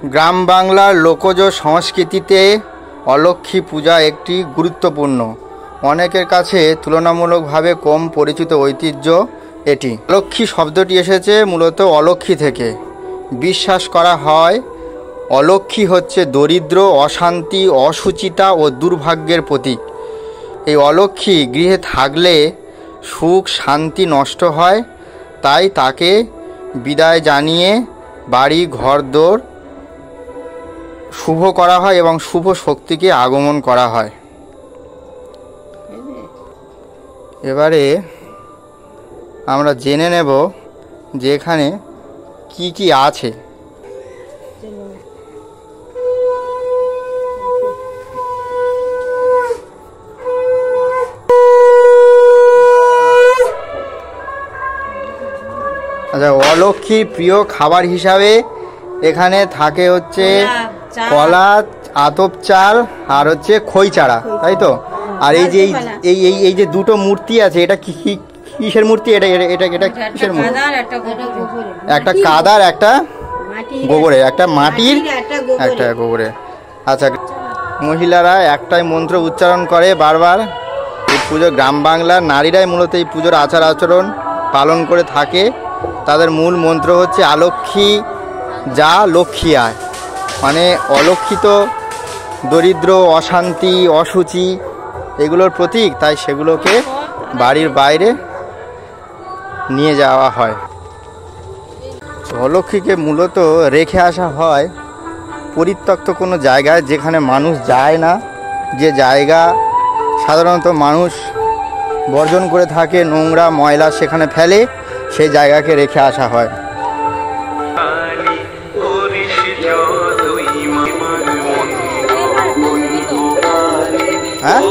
গ্রাম বাংলার লোকজ সংস্কৃতিতে অলক্ষ্মী পূজা একটি গুরুত্বপূর্ণ, অনেকের কাছে তুলনামূলকভাবে কম পরিচিত ঐতিহ্য এটি। অলক্ষ্মী শব্দটি এসেছে মূলত অলক্ষ্মী থেকে। বিশ্বাস করা হয় অলক্ষ্মী হচ্ছে দরিদ্র, অশান্তি, অসুচিতা ও দুর্ভাগ্যের প্রতীক। এই অলক্ষ্মী গৃহে থাকলে সুখ শান্তি নষ্ট হয়, তাই তাকে বিদায় জানিয়ে বাড়ি ঘরদোর শুভ করা হয় এবং শুভ শক্তিকে আগমন করা হয়। এবারে আমরা জেনে নেব যে এখানে কি কি আছে। আচ্ছা, অলক্ষ্মীর প্রিয় খাবার হিসাবে এখানে থাকে হচ্ছে কলা, আতপ চাল আর হচ্ছে খই চারা, তাই তো? আর এই যে এই যে দুটো মূর্তি আছে, এটা কিসের মূর্তি? এটা এটা এটা কিসের মূর্তি? একটা কাদার, একটা গোবরের, একটা মাটির, একটা গোবরের। আচ্ছা, মহিলারা একটাই মন্ত্র উচ্চারণ করে বারবার। এই পুজো গ্রাম বাংলার নারীরাই মূলত এই পুজোর আচার আচরণ পালন করে থাকে। তাদের মূল মন্ত্র হচ্ছে অলক্ষ্মী যা লক্ষ্মী আয়, মানে অলক্ষিত, দরিদ্র, অশান্তি, অসুচি এগুলোর প্রতীক, তাই সেগুলোকে বাড়ির বাইরে নিয়ে যাওয়া হয়। অলক্ষ্মীকে মূলত রেখে আসা হয় পরিত্যক্ত কোনো জায়গায়, যেখানে মানুষ যায় না, যে জায়গা সাধারণত মানুষ বর্জন করে থাকে, নোংরা ময়লা সেখানে ফেলে, সেই জায়গাকে রেখে আসা হয়। হ্যাঁ,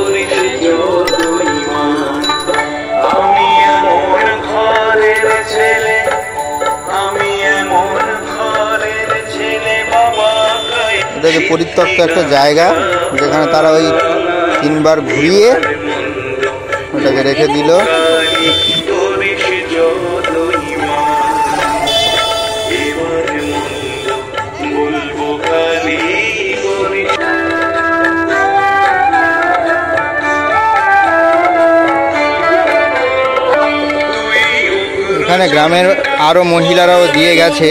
এটা যে পরিত্যক্ত একটা জায়গা, যেখানে তারা ওই 3 বার ঘুরিয়ে ওটাকে রেখে দিল। এখানে গ্রামের আরো মহিলারাও দিয়ে গেছে।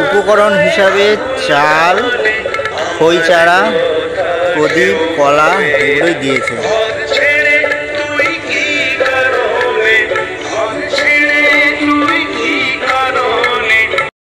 উপকরণ হিসাবে চাল, খই চারা, প্রদীপ, কলা এগুলোই দিয়েছে।